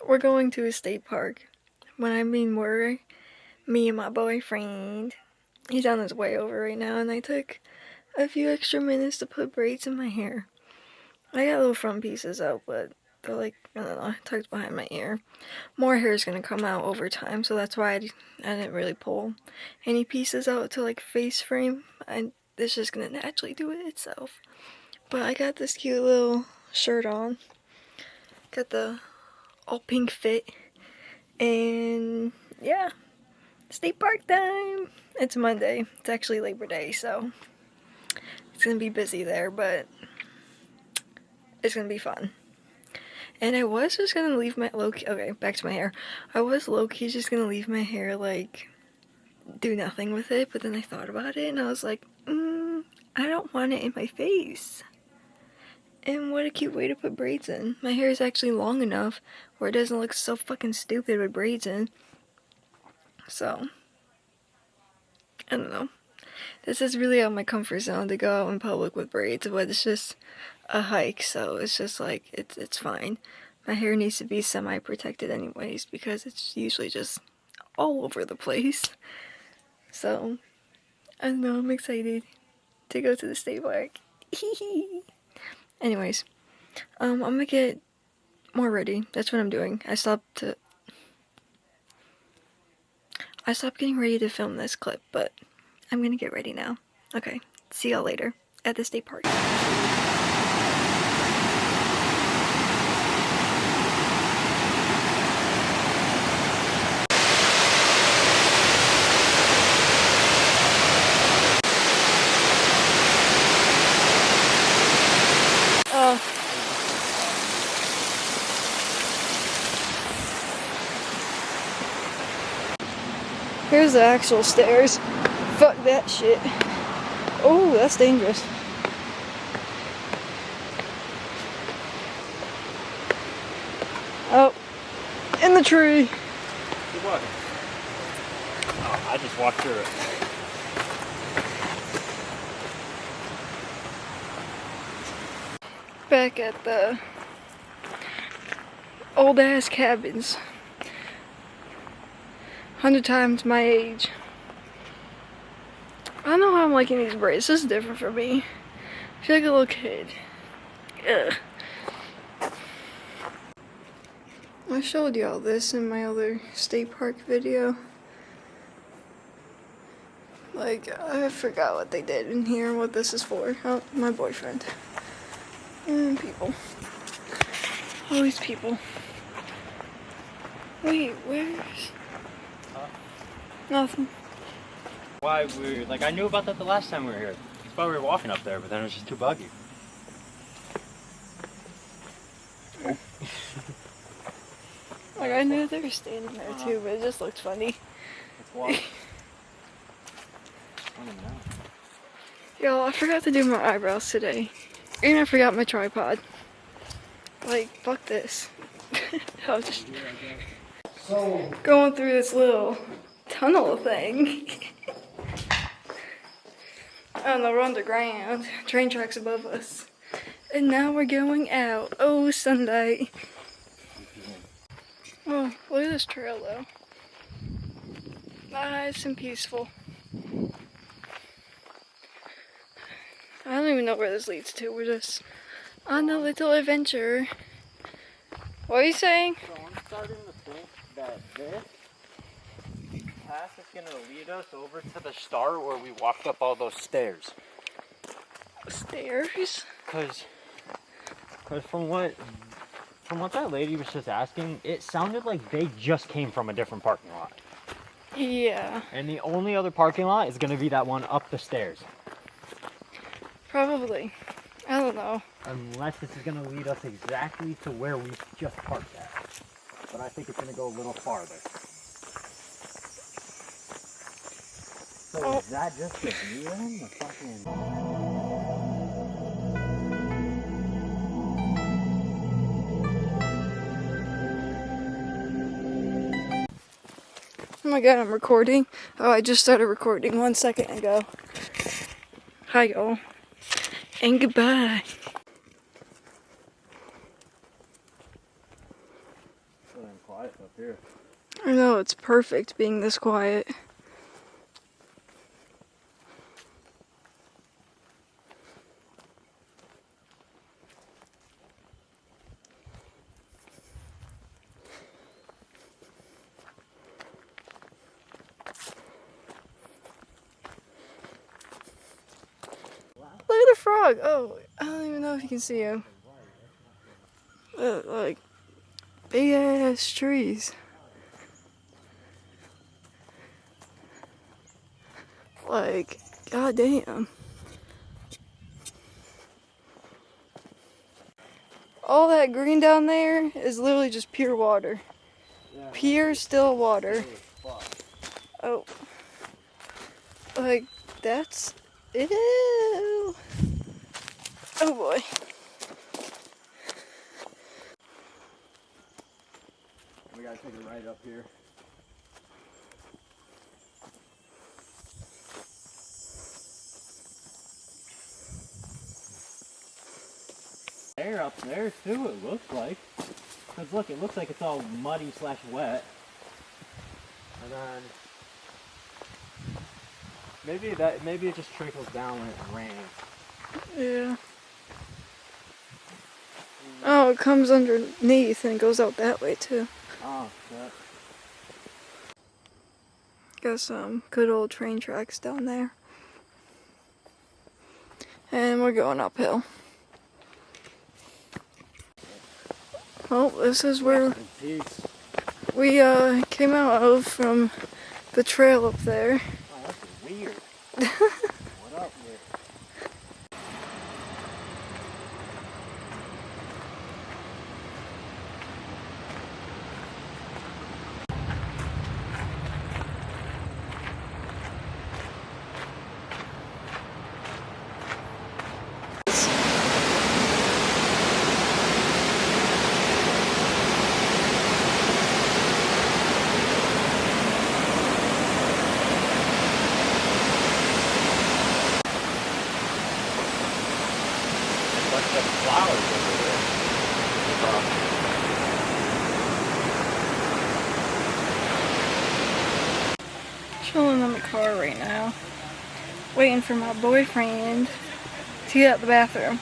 We're going to a state park. When I mean we're, me and my boyfriend. He's on his way over right now, and I took a few extra minutes to put braids in my hair. I got little front pieces out, but they're like, I don't know, tucked behind my ear. More hair is gonna come out over time, so that's why I didn't really pull any pieces out to like face frame. It's just gonna naturally do it itself. But I got this cute little shirt on. Got the all pink fit. And yeah, state park time. It's Monday. It's actually Labor Day, so it's gonna be busy there, but it's gonna be fun. And I was just gonna leave my okay, back to my hair. I was low-key just gonna leave my hair, like, do nothing with it, but then I thought about it and I was like, I don't want it in my face. And what a cute way to put braids in. My hair is actually long enough where it doesn't look so fucking stupid with braids in. So, I don't know. This is really out of my comfort zone to go out in public with braids, but it's just a hike, so it's just like, it's fine. My hair needs to be semi-protected anyways, because it's usually just all over the place. So, I don't know, I'm excited to go to the state park. Anyways, I'm gonna get more ready. That's what I'm doing. I stopped getting ready to film this clip, but I'm gonna get ready now. Okay, see y'all later at the state park. Here's the actual stairs. Fuck that shit. Oh, that's dangerous. Oh, in the tree. What? Oh, I just walked through it. Back at the old ass cabins. 100 times my age. I don't know how I'm liking these braids. This is different for me. I feel like a little kid. Ugh. I showed y'all this in my other state park video. Like, I forgot what they did in here, what this is for. Oh, my boyfriend. And people. All these people. Wait, where's... Nothing. Why we like, I knew about that the last time we were here. That's why we were walking up there, but then it was just too buggy. Like, I knew they were standing there too, but it just looked funny. Let's walk. Yo, I forgot to do my eyebrows today. And I forgot my tripod. Like, fuck this. I was just going through this little tunnel thing. I don't know, we're underground. Train tracks above us. And now we're going out. Oh, Sunday. Oh, look at this trail though. Nice and peaceful. I don't even know where this leads to. We're just on a little adventure. What are you saying? So I'm starting to think that this path is going to lead us over to the start where we walked up all those stairs. Stairs? Because from what that lady was just asking, it sounded like they just came from a different parking lot. Yeah. And the only other parking lot is going to be that one up the stairs. Probably. I don't know. Unless this is going to lead us exactly to where we just parked at. But I think it's going to go a little farther. So is that just the view then? The fucking... Oh my god, I'm recording. Oh, I just started recording 1 second ago. Hi, y'all. And goodbye. so damn quiet up here. I know, it's perfect being this quiet. Look at the frog! Oh, I don't even know if you can see him. Like, big ass trees. Like, goddamn. All that green down there is literally just pure water. Yeah, Pure, still water. fuck. Oh. Like, that's... Ew. Oh boy. We gotta take a ride up here. Air up there too, it looks like. Cause look, it looks like it's all muddy slash wet. And then maybe it just trickles down when it rains. Yeah. Oh, it comes underneath and goes out that way too. Oh, shit. Got some good old train tracks down there. And we're going uphill. Well, this is where we came out of from the trail up there. Oh, that's weird. What up, weird? Bunch of flowers over there. Chilling in the car right now. Waiting for my boyfriend to get out the bathroom.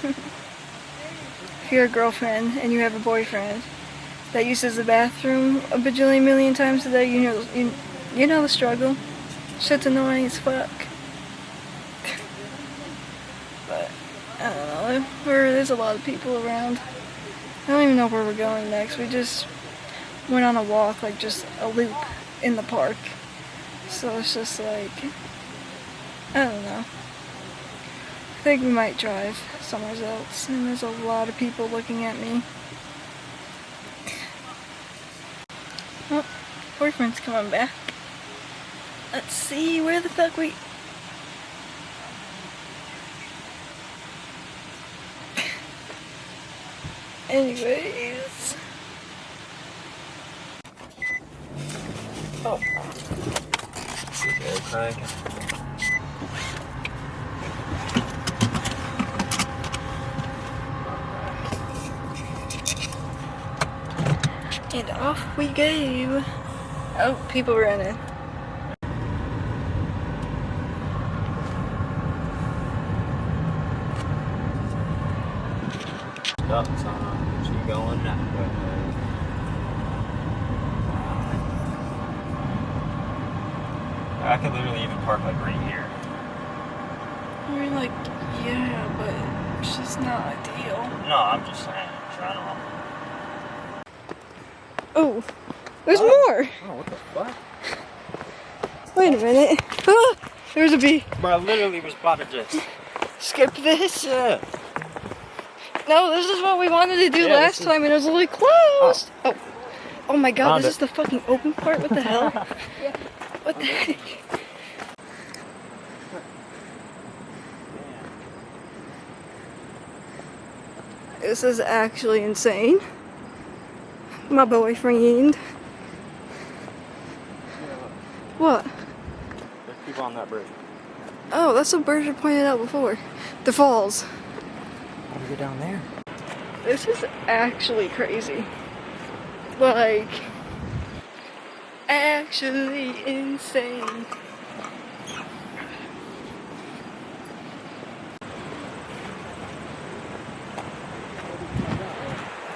If you're a girlfriend and you have a boyfriend that uses the bathroom a bajillion million times a day, you know the struggle. Shit's annoying as fuck. But I don't know. There's a lot of people around. I don't even know where we're going next. We just went on a walk, like just a loop in the park. So it's just like, I don't know. I think we might drive somewhere else, and there's a lot of people looking at me. Oh, boyfriend's coming back. Let's see, where the fuck we... Anyways. Oh. Okay. And off we go. Oh, people running. Stop sign. She going that way. I could literally even park like right here. I mean, like, yeah, but it's just not ideal. No, I'm just saying. Try to. Oh, there's more. Oh, what the fuck? Wait a minute. Ah, there's a bee. Bro, I literally was about to just Skip this. Yeah. No, this is what we wanted to do last time, and it was really close. Oh, oh my God! Found This it. is the fucking open part. What the hell? What the heck? This is actually insane. My boyfriend. What? There's people on that bridge. Oh, that's what Berger pointed out before. The falls. How do we get down there? This is actually crazy. like actually insane.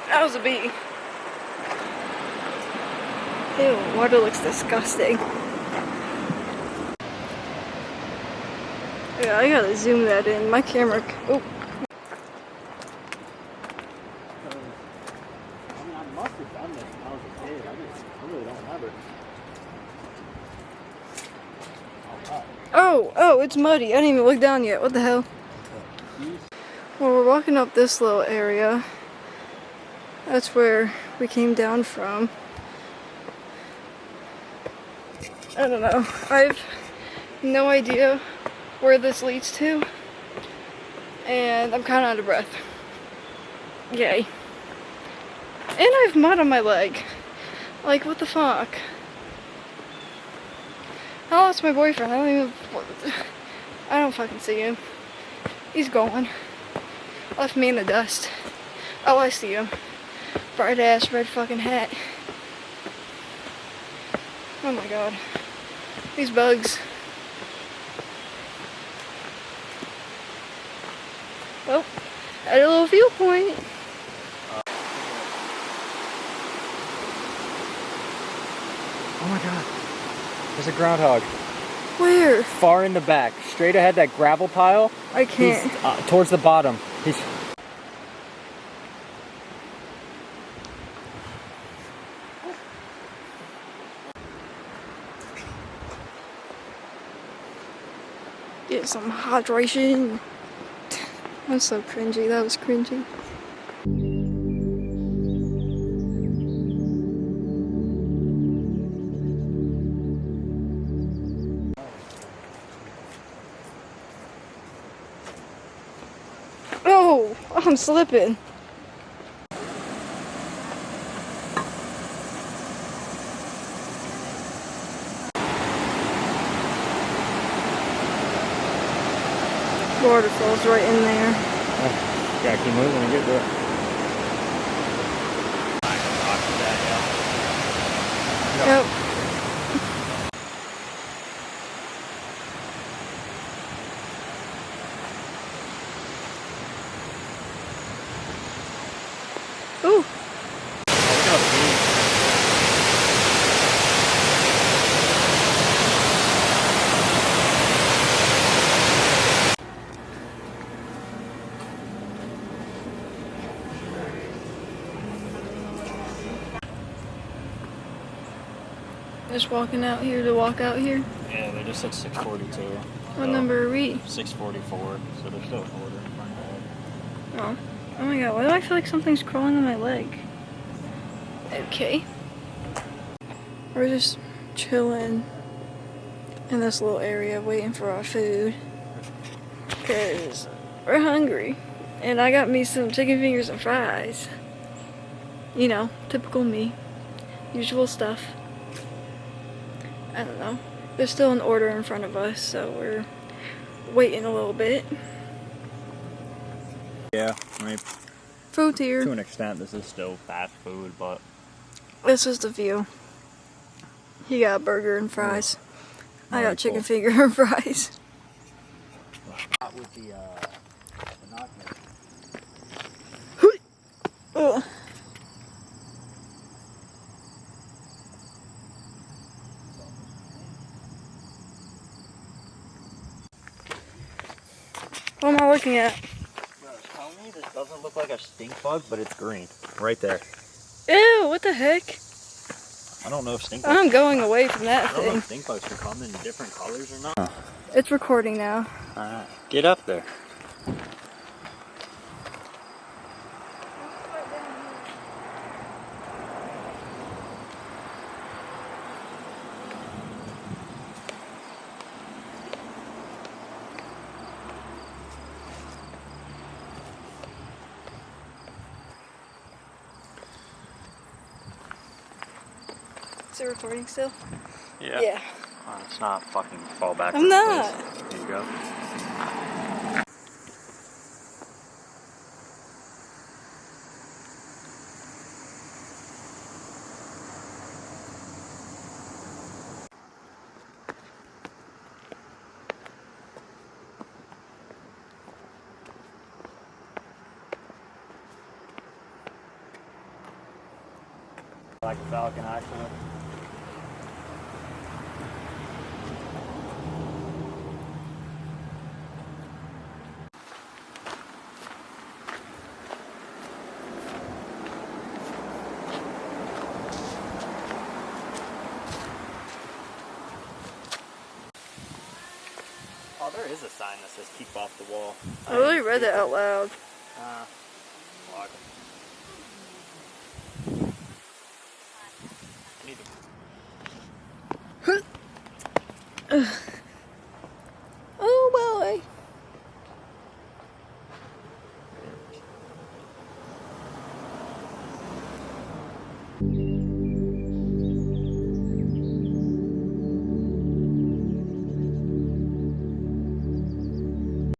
That was a bee. Ew, water looks disgusting. Yeah, I gotta zoom that in. My camera. Oh. I mean, I must have done this when I was a kid. I really don't remember. Oh, it's muddy. I didn't even look down yet. What the hell? Well, we're walking up this little area. That's where we came down from. I don't know. I've no idea where this leads to. And I'm kind of out of breath. Yay. And I have mud on my leg. Like, what the fuck? I lost my boyfriend. I don't fucking see him. He's gone. Left me in the dust. Oh, I see him. Bright ass red fucking hat. Oh my god. These bugs. Well, at a little viewpoint. Oh my god. There's a groundhog. Where? Far in the back. Straight ahead, that gravel pile. I can't. He's towards the bottom. He's... Get some hydration. That's so cringy. That was cringy. Oh, I'm slipping. Waterfalls right in there. Gotta keep moving and get there. Yep. Ooh. Just walking out here to walk out here. Yeah, they just said 6:42. What number are we? 6:44, so they're still in order. Oh. Oh my god, why do I feel like something's crawling on my leg? Okay. We're just chilling in this little area waiting for our food. Because we're hungry. And I got me some chicken fingers and fries. You know, typical me. Usual stuff. I don't know. There's still an order in front of us, so we're waiting a little bit. Yeah, I mean, Food here. to an extent, this is still fast food, but This is the view. He got a burger and fries. I got chicken cool. finger and fries. With the binoculars. Ugh. What am I looking at? Tell me this doesn't look like a stink bug, but it's green. Right there. Ew, what the heck? I don't know if stink bugs... I'm going away from that I don't know thing. if stink bugs should come in different colors or not. It's recording now. Alright, get up there. Is it recording still? Yeah. Yeah. It's not fucking fall back. I'm not. Place. There you go. Like a falcon, actually. Oh, there is a sign that says keep off the wall. I really read it out loud. Log. Need to... Oh boy.